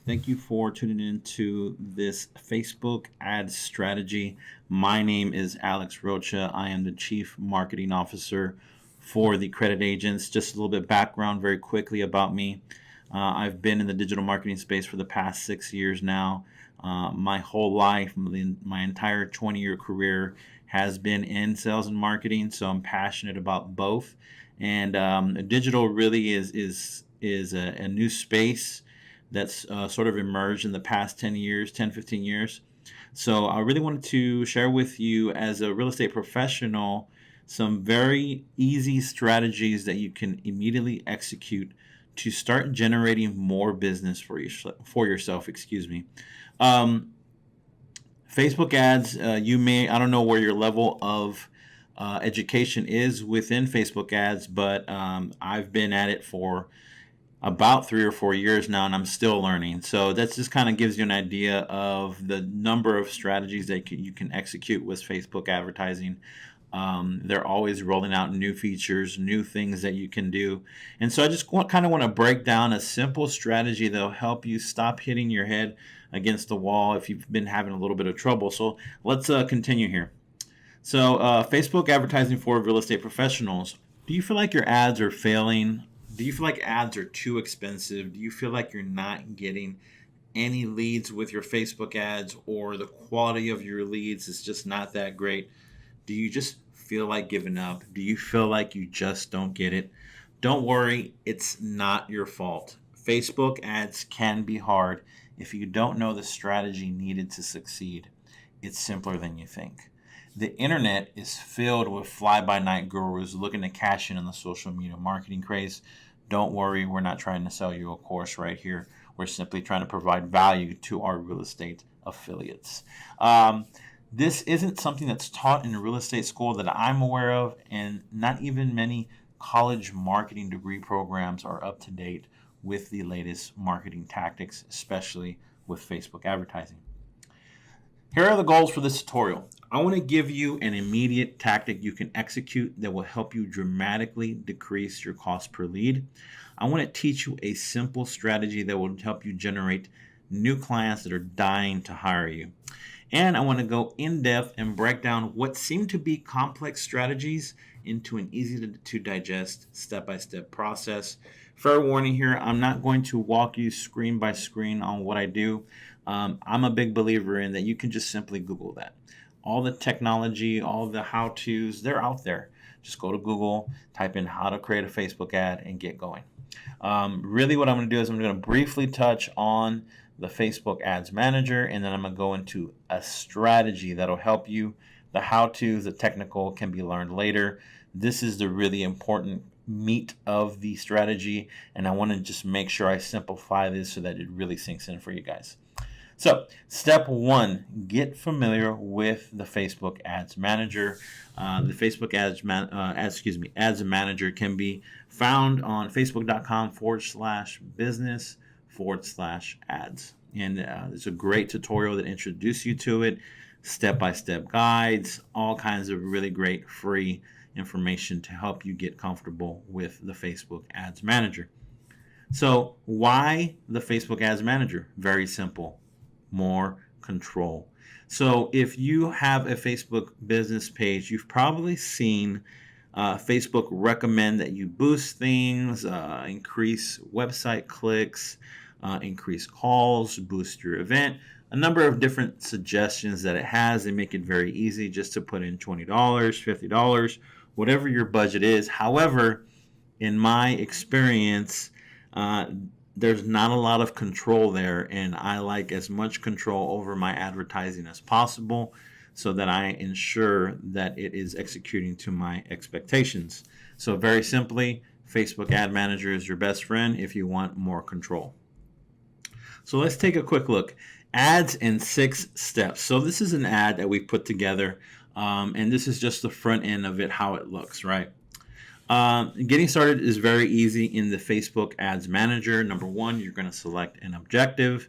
Thank you for tuning in to this Facebook ad strategy. My name is Alex Rocha. I am the Chief Marketing Officer for the Credit Agents. Just a little bit background very quickly about me. I've been in the digital marketing space for the past 6 years now. My whole life, my entire 20-year career has been in sales and marketing, so I'm passionate about both. And digital really is a new space that's sort of emerged in the past 10 years, 10, 15 years. So I really wanted to share with you as a real estate professional some very easy strategies that you can immediately execute to start generating more business for yourself, excuse me. Facebook ads, I don't know where your level of education is within Facebook ads, but I've been at it for about 3 or 4 years now, and I'm still learning. So that just kind of gives you an idea of the number of strategies that you can execute with Facebook advertising. They're always rolling out new features, new things that you can do. And so I just kind of want to break down a simple strategy that will help you stop hitting your head against the wall if you've been having a little bit of trouble. So let's continue here. So Facebook advertising for real estate professionals. Do you feel like your ads are failing? Do you feel like ads are too expensive? Do you feel like you're not getting any leads with your Facebook ads, or the quality of your leads is just not that great? Do you just feel like giving up? Do you feel like you just don't get it? Don't worry, it's not your fault. Facebook ads can be hard if you don't know the strategy needed to succeed. It's simpler than you think. The internet is filled with fly-by-night gurus looking to cash in on the social media marketing craze. Don't worry, we're not trying to sell you a course right here. We're simply trying to provide value to our real estate affiliates. This isn't something that's taught in a real estate school that I'm aware of, and not even many college marketing degree programs are up to date with the latest marketing tactics, especially with Facebook advertising. Here are the goals for this tutorial. I want to give you an immediate tactic you can execute that will help you dramatically decrease your cost per lead. I want to teach you a simple strategy that will help you generate new clients that are dying to hire you. And I want to go in depth and break down what seem to be complex strategies into an easy to digest step-by-step process. Fair warning here, I'm not going to walk you screen by screen on what I do. I'm a big believer in that you can just simply Google that. All the technology, all the how-tos, they're out there. Just go to Google, type in how to create a Facebook ad, and get going. Really what I'm going to do is I'm going to briefly touch on the Facebook Ads Manager, and then I'm going to go into a strategy that'll help you. The how-tos, the technical can be learned later. This is the really important meat of the strategy, and I want to just make sure I simplify this so that it really sinks in for you guys. So, step one, get familiar with the Facebook Ads Manager. The Facebook Ads Manager can be found on facebook.com/business/ads. And it's a great tutorial that introduces you to it, step-by-step guides, all kinds of really great free information to help you get comfortable with the Facebook Ads Manager. So, why the Facebook Ads Manager? Very simple. More control. So if you have a Facebook business page, you've probably seen Facebook recommend that you boost things, increase website clicks, increase calls, boost your event, a number of different suggestions that it has. They make it very easy just to put in $20, $50, whatever your budget is. However, in my experience, there's not a lot of control there, and I like as much control over my advertising as possible so that I ensure that it is executing to my expectations. So very simply, Facebook Ad Manager is your best friend if you want more control. So let's take a quick look. Ads in 6 steps. So this is an ad that we put together, and this is just the front end of it, how it looks, right? Getting started is very easy in the Facebook Ads Manager. Number one, you're going to select an objective.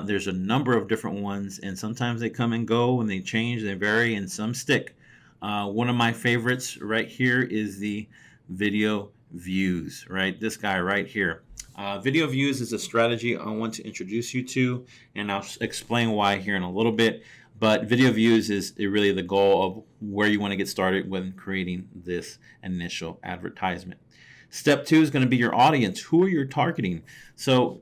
There's a number of different ones, and sometimes they come and go, and they change, they vary, and some stick. One of my favorites right here is the video views, right? This guy right here. Video views is a strategy I want to introduce you to, and I'll explain why here in a little bit. But video views is really the goal of where you want to get started when creating this initial advertisement. Step 2 is going to be your audience. Who are you targeting? So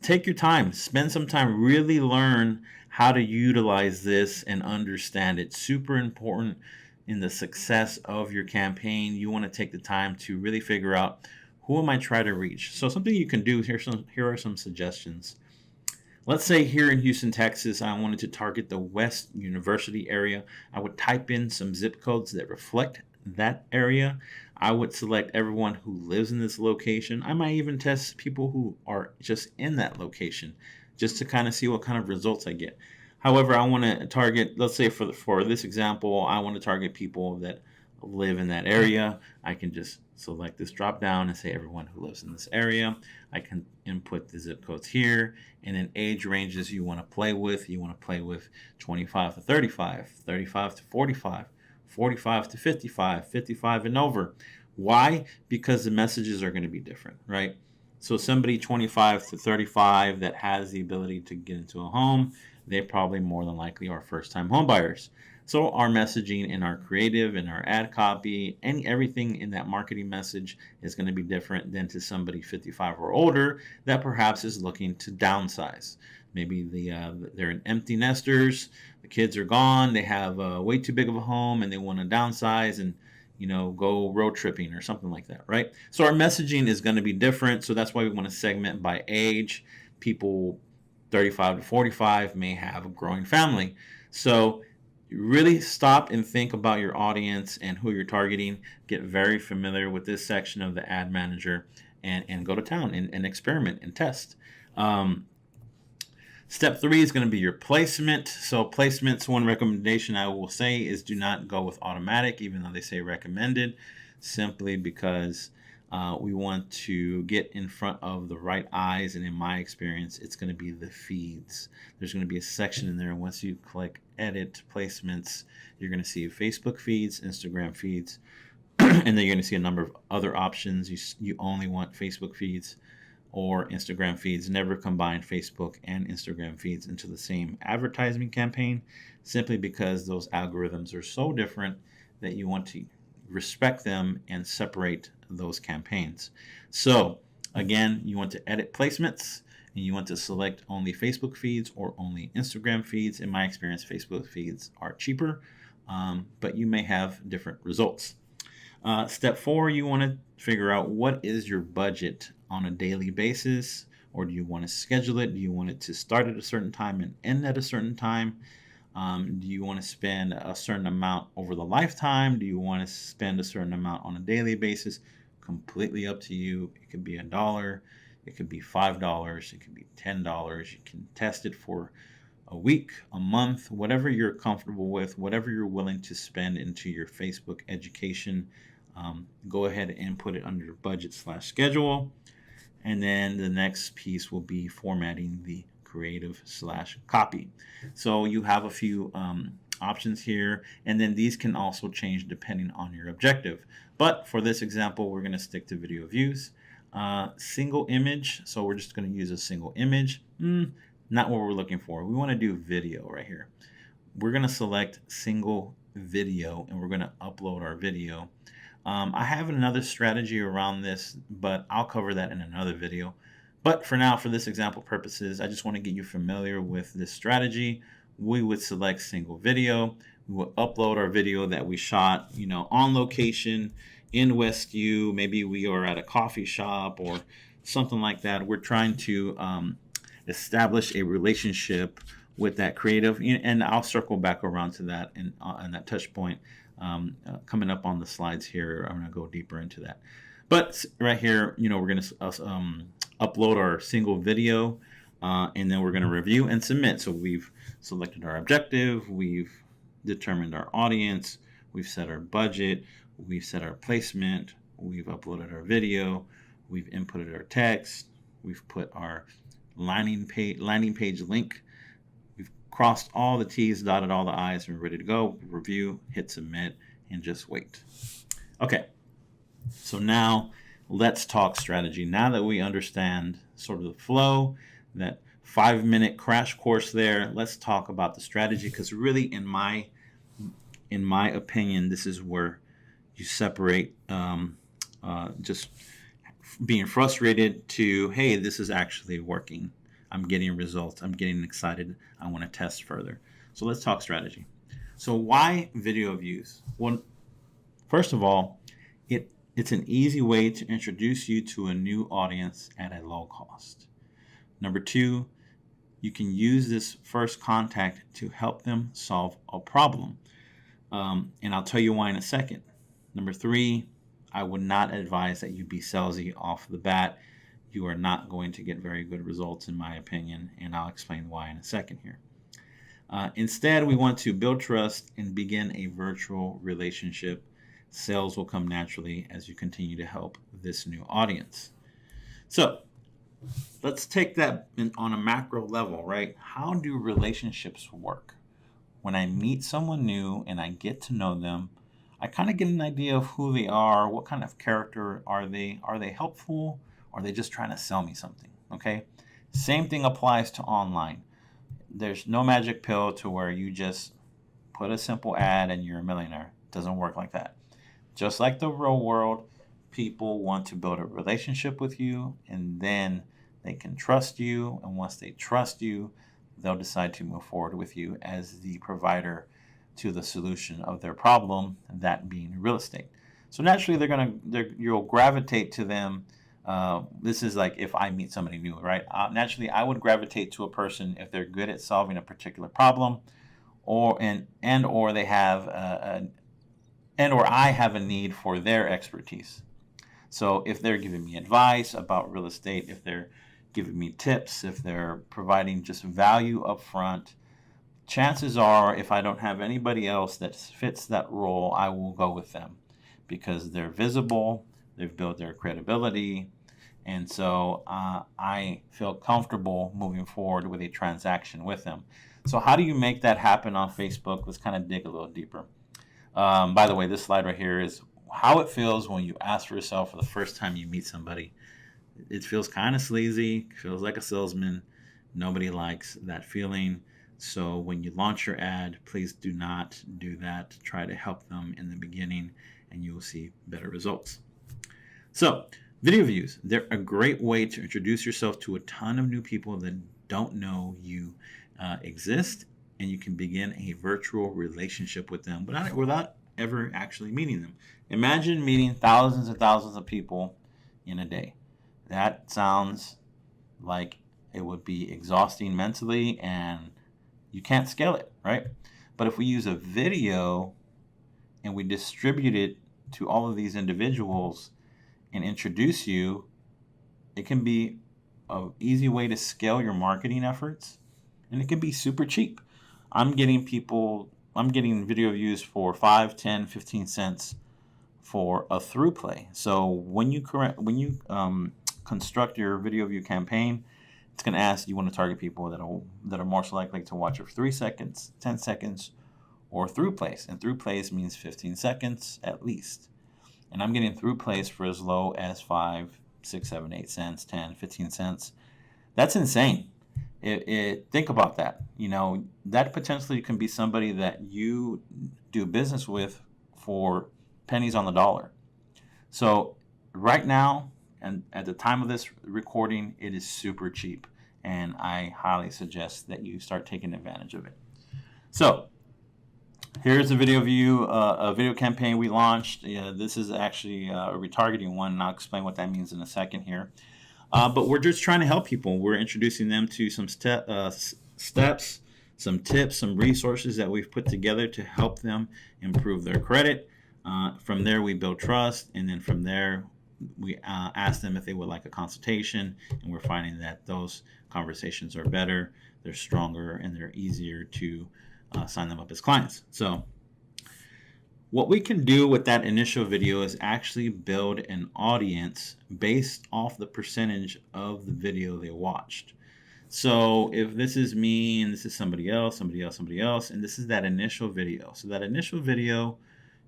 take your time, spend some time, really learn how to utilize this and understand it. Super important in the success of your campaign. You want to take the time to really figure out, who am I trying to reach? So something you can do, here are some suggestions. Let's say here in Houston, Texas, I wanted to target the West University area. I would type in some zip codes that reflect that area. I would select everyone who lives in this location. I might even test people who are just in that location, just to kind of see what kind of results I get. However, I want to target, let's say for this example, I want to target people that live in that area. I can just select this drop down and say everyone who lives in this area. I can input the zip codes here, and then age ranges you want to play with. You want to play with 25 to 35, 35 to 45, 45 to 55, 55 and over. Why? Because the messages are going to be different, right? So somebody 25 to 35 that has the ability to get into a home, they probably more than likely are first-time home buyers. So our messaging in our creative and our ad copy and everything in that marketing message is going to be different than to somebody 55 or older that perhaps is looking to downsize. Maybe they're in empty nesters, the kids are gone, they have way too big of a home, and they want to downsize and go road tripping or something like that, right? So our messaging is going to be different. So that's why we want to segment by age. People 35 to 45 may have a growing family. So really stop and think about your audience and who you're targeting. Get very familiar with this section of the ad manager and go to town and experiment and test. Step 3 is going to be your placement. So placements, one recommendation I will say is do not go with automatic, even though they say recommended, simply because we want to get in front of the right eyes. And in my experience, it's going to be the feeds. There's going to be a section in there. Once you click edit placements, you're going to see Facebook feeds, Instagram feeds, and then you're going to see a number of other options. You only want Facebook feeds or Instagram feeds. Never combine Facebook and Instagram feeds into the same advertising campaign, simply because those algorithms are so different that you want to respect them and separate those campaigns. So again, you want to edit placements and you want to select only Facebook feeds or only Instagram feeds. In my experience, Facebook feeds are cheaper, but you may have different results. Step 4, you want to figure out what is your budget on a daily basis, or do you want to schedule it? Do you want it to start at a certain time and end at a certain time? Do you want to spend a certain amount over the lifetime? Do you want to spend a certain amount on a daily basis? Completely up to you. It could be $1, it could be $5, it could be $10. You can test it for a week, a month, whatever you're comfortable with, whatever you're willing to spend into your Facebook education. Go ahead and put it under budget/schedule. And then the next piece will be formatting the creative/copy. So you have a few options here, and then these can also change depending on your objective. But for this example, we're going to stick to video views. Single image, so we're just going to use a single image. Not what we're looking for. We want to do video right here. We're going to select single video, and we're going to upload our video. I have another strategy around this, but I'll cover that in another video. But for now, for this example purposes, I just want to get you familiar with this strategy. We would select single video. We will upload our video that we shot, on location in Westview. Maybe we are at a coffee shop or something like that. We're trying to establish a relationship with that creative, and I'll circle back around to that and that touch point coming up on the slides here. I'm going to go deeper into that. But right here, we're going to upload our single video, and then we're going to review and submit. So we've selected our objective, we've determined our audience, we've set our budget, we've set our placement, we've uploaded our video, we've inputted our text, we've put our landing page link, we've crossed all the T's, dotted all the I's, and we're ready to go. Review, hit submit, and just wait. Okay, so now let's talk strategy. Now that we understand sort of the flow, that 5-minute crash course there, let's talk about the strategy, because really, in my opinion, this is where you separate just being frustrated to, hey, this is actually working. I'm getting results. I'm getting excited. I want to test further. So let's talk strategy. So why video views? Well, first of all, it's an easy way to introduce you to a new audience at a low cost. Number two, you can use this first contact to help them solve a problem. And I'll tell you why in a second. Number three, I would not advise that you be salesy off the bat. You are not going to get very good results, in my opinion, and I'll explain why in a second here. Instead, we want to build trust and begin a virtual relationship. Sales will come naturally as you continue to help this new audience. So let's take that on a macro level, right? How do relationships work? When I meet someone new and I get to know them, I kind of get an idea of who they are, what kind of character are they? Are they helpful? Or are they just trying to sell me something? Okay. Same thing applies to online. There's no magic pill to where you just put a simple ad and you're a millionaire. It doesn't work like that. Just like the real world, people want to build a relationship with you, and then they can trust you. And once they trust you, they'll decide to move forward with you as the provider to the solution of their problem, that being real estate. So naturally, you'll gravitate to them. This is like if I meet somebody new, right? Naturally, I would gravitate to a person if they're good at solving a particular problem, or they have or I have a need for their expertise. So if they're giving me advice about real estate, if they're giving me tips, if they're providing just value up front, chances are, if I don't have anybody else that fits that role, I will go with them because they're visible, they've built their credibility, and so I feel comfortable moving forward with a transaction with them. So how do you make that happen on Facebook? Let's kind of dig a little deeper. By the way, this slide right here is how it feels when you ask for yourself for the first time you meet somebody. It feels kind of sleazy, feels like a salesman. Nobody likes that feeling. So when you launch your ad, please do not do that. Try to help them in the beginning and you will see better results. So video views, they're a great way to introduce yourself to a ton of new people that don't know you exist, and you can begin a virtual relationship with them without ever actually meeting them. Imagine meeting thousands and thousands of people in a day. That sounds like it would be exhausting mentally, and you can't scale it, right? But if we use a video and we distribute it to all of these individuals and introduce you, it can be an easy way to scale your marketing efforts, and it can be super cheap. I'm getting video views for 5, 10, 15 cents for a through play. So when you construct your video view campaign, it's going to ask, you want to target people that are most likely to watch for 3 seconds, 10 seconds, or through plays. And through plays means 15 seconds at least. And I'm getting through plays for as low as 5, 6, 7, 8 cents, 10, 15 cents. That's insane. Think about that. That potentially can be somebody that you do business with for pennies on the dollar. So right now, and at the time of this recording, it is super cheap, and I highly suggest that you start taking advantage of it. So here's a video view, a video campaign we launched. This is actually a retargeting one, and I'll explain what that means in a second here. But we're just trying to help people. We're introducing them to some steps, some tips, some resources that we've put together to help them improve their credit. From there, we build trust, and then from there, we ask them if they would like a consultation, and we're finding that those conversations are better, they're stronger, and they're easier to sign them up as clients. So what we can do with that initial video is actually build an audience based off the percentage of the video they watched. So if this is me and this is somebody else, and this is that initial video. So that initial video,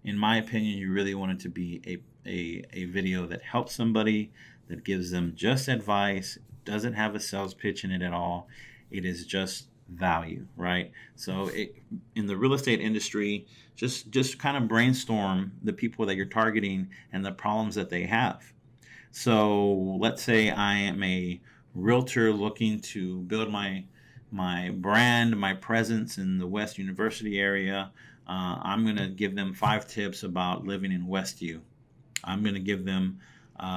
in my opinion, you really want it to be a video that helps somebody, that gives them just advice, doesn't have a sales pitch in it at all. It is just value, right? So in the real estate industry, just kind of brainstorm the people that you're targeting and the problems that they have. So let's say I am a realtor looking to build my brand, my presence in the West University area. I'm going to give them 5 tips about living in Westview. I'm going to give them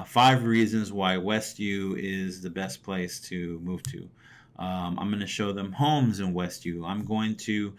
5 reasons why Westview is the best place to move to. I'm going to show them homes in Westview. I'm going to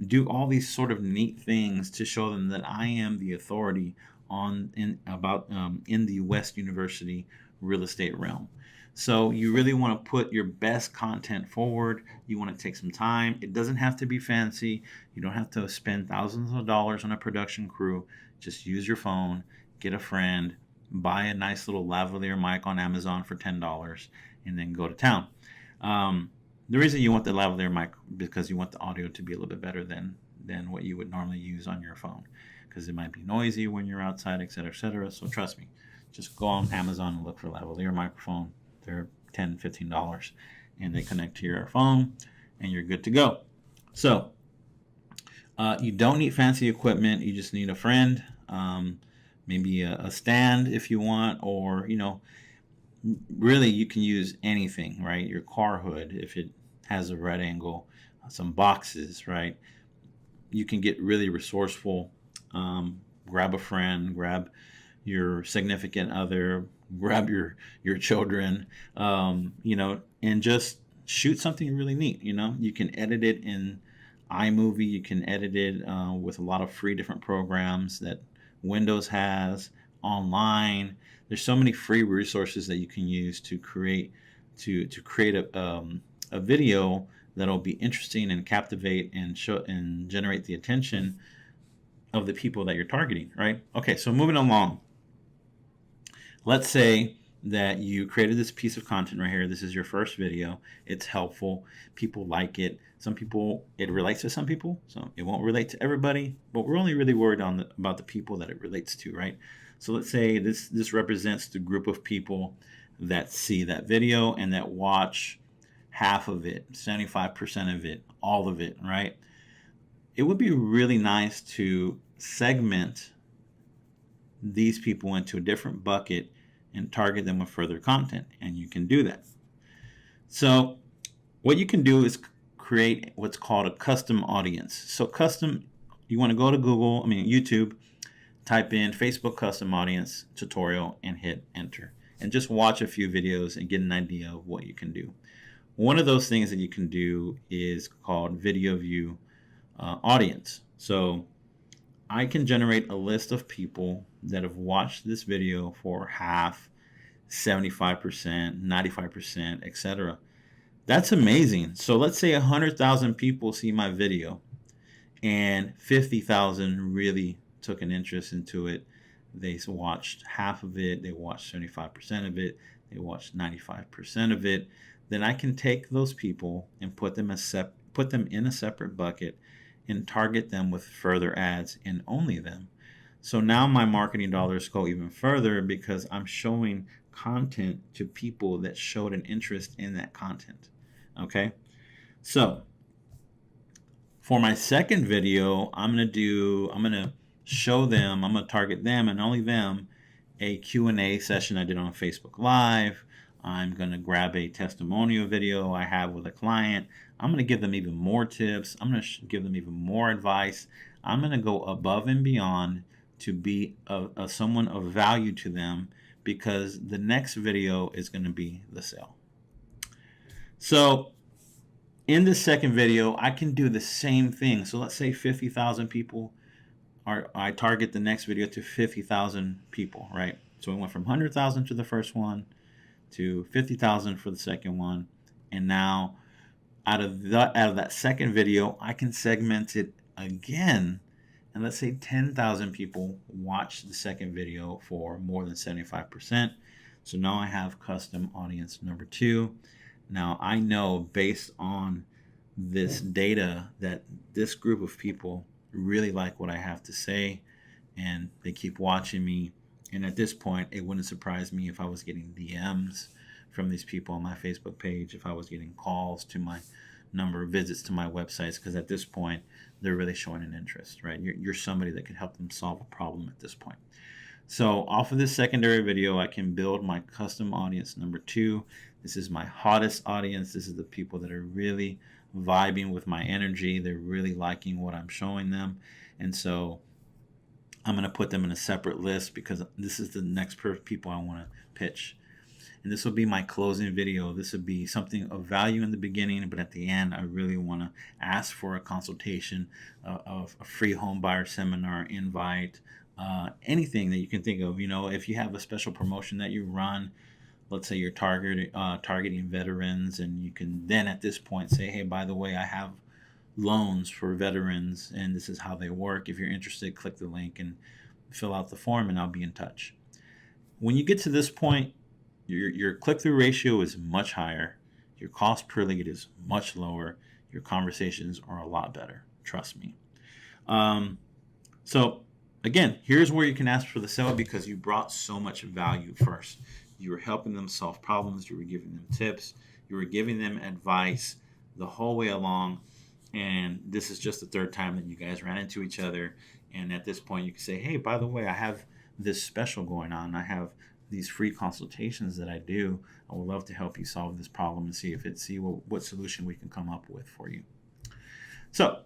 do all these sort of neat things to show them that I am the authority in the West University real estate realm. So you really want to put your best content forward. You want to take some time. It doesn't have to be fancy. You don't have to spend thousands of dollars on a production crew. Just use your phone, get a friend, buy a nice little lavalier mic on Amazon for $10, and then go to town. The reason you want the lavalier mic because you want the audio to be a little bit better than what you would normally use on your phone, because it might be noisy when you're outside, etc., etc. So trust me, just go on Amazon and look for lavalier microphone. They're $10, $15, and they connect to your phone, and you're good to go. So you don't need fancy equipment. You just need a friend, maybe a stand if you want, or really you can use anything, right? Your car hood, if it has a right angle, some boxes, right? You can get really resourceful. Grab a friend, grab your significant other, grab your children, and just shoot something really neat. You can edit it in iMovie. You can edit it with a lot of free different programs that Windows has online. There's so many free resources that you can use to create a video that'll be interesting and captivate and show and generate the attention of the people that you're targeting, right? Okay, so moving along. Let's say that you created this piece of content right here. This is your first video. It's helpful. People like it. Some people, it relates to some people, so it won't relate to everybody, but we're only really worried about the people that it relates to, right? So let's say this represents the group of people that see that video and that watch half of it, 75% of it, all of it, right? It would be really nice to segment these people into a different bucket and target them with further content, and you can do that. So what you can do is create what's called a custom audience. So you want to go to YouTube, type in Facebook custom audience tutorial and hit enter, and just watch a few videos and get an idea of what you can do. One of those things that you can do is called video view audience. So I can generate a list of people that have watched this video for half, 75%, 95%, etc. That's amazing. So let's say 100,000 people see my video and 50,000 really took an interest into it. They watched half of it, they watched 75% of it, they watched 95% of it. Then I can take those people and put them in a separate bucket and target them with further ads and only them. So now my marketing dollars go even further because I'm showing content to people that showed an interest in that content. Okay? So for my second video, I'm going to target them and only them, a Q&A session I did on Facebook Live. I'm going to grab a testimonial video I have with a client. I'm going to give them even more tips. I'm going to give them even more advice. I'm going to go above and beyond to be someone of value to them, because the next video is going to be the sale. So in the second video, I can do the same thing. So let's say 50,000 people I target the next video to 50,000 people, right? So we went from 100,000 to the first one to 50,000 for the second one. And now out of that second video, I can segment it again. And let's say 10,000 people watch the second video for more than 75%. So now I have custom audience number 2. Now I know based on this data that this group of people really like what I have to say, and they keep watching me, And at this point, it wouldn't surprise me if I was getting DMs from these people on my Facebook page, if I was getting calls to my number of visits to my websites, because at this point, they're really showing an interest, right? You're somebody that can help them solve a problem at this point. So off of this secondary video, I can build my custom audience number 2. This is my hottest audience. This is the people that are really vibing with my energy. They're really liking what I'm showing them. And so I'm going to put them in a separate list because this is the next people I want to pitch. And this will be my closing video. This would be something of value in the beginning, but at the end, I really want to ask for a consultation, of a free home buyer seminar, invite, anything that you can think of. If you have a special promotion that you run, let's say you're targeting veterans, and you can then at this point say, hey, by the way, I have loans for veterans, and this is how they work. If you're interested, click the link and fill out the form, and I'll be in touch. When you get to this point, your click-through ratio is much higher. Your cost per lead is much lower. Your conversations are a lot better. Trust me. So again, here's where you can ask for the sale because you brought so much value first. You were helping them solve problems. You were giving them tips. You were giving them advice the whole way along. And this is just the third time that you guys ran into each other. And at this point, you can say, hey, by the way, I have this special going on. I have these free consultations that I do. I would love to help you solve this problem and see what solution we can come up with for you. So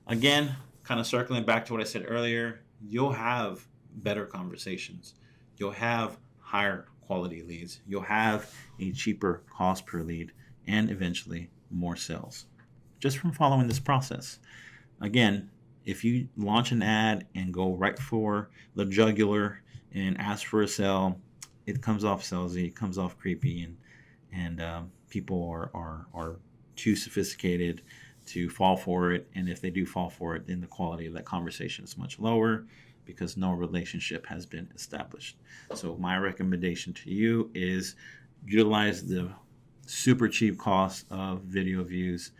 again, kind of circling back to what I said earlier, you'll have better conversations. You'll have higher quality leads. You'll have a cheaper cost per lead and eventually more sales just from following this process. Again, if you launch an ad and go right for the jugular and ask for a sale, it comes off salesy, it comes off creepy, and people are too sophisticated to fall for it. And if they do fall for it, then the quality of that conversation is much lower because no relationship has been established. So my recommendation to you is utilize the super cheap cost of video views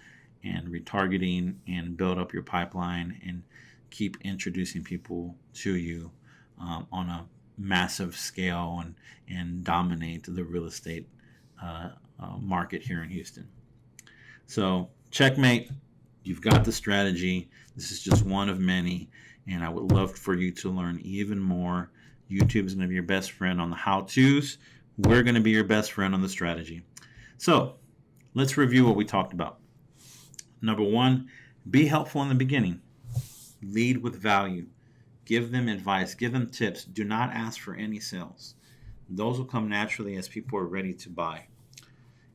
and retargeting and build up your pipeline and keep introducing people to you on a massive scale and dominate the real estate market here in Houston. So checkmate, you've got the strategy. This is just one of many, and I would love for you to learn even more. YouTube is going to be your best friend on the how-tos. We're going to be your best friend on the strategy. So let's review what we talked about. Number 1, be helpful in the beginning. Lead with value. Give them advice. Give them tips. Do not ask for any sales. Those will come naturally as people are ready to buy.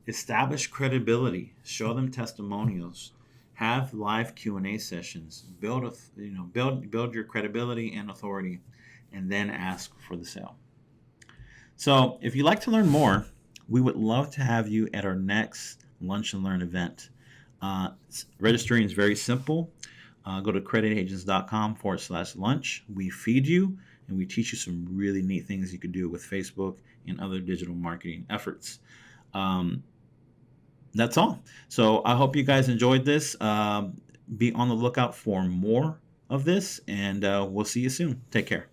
Establish credibility. Show them testimonials. Have live Q&A sessions. Build your credibility and authority, and then ask for the sale. So, if you'd like to learn more, we would love to have you at our next Lunch and Learn event. Registering is very simple. Go to creditagents.com/lunch. We feed you and we teach you some really neat things you could do with Facebook and other digital marketing efforts. That's all. So I hope you guys enjoyed this. Be on the lookout for more of this, and we'll see you soon. Take care.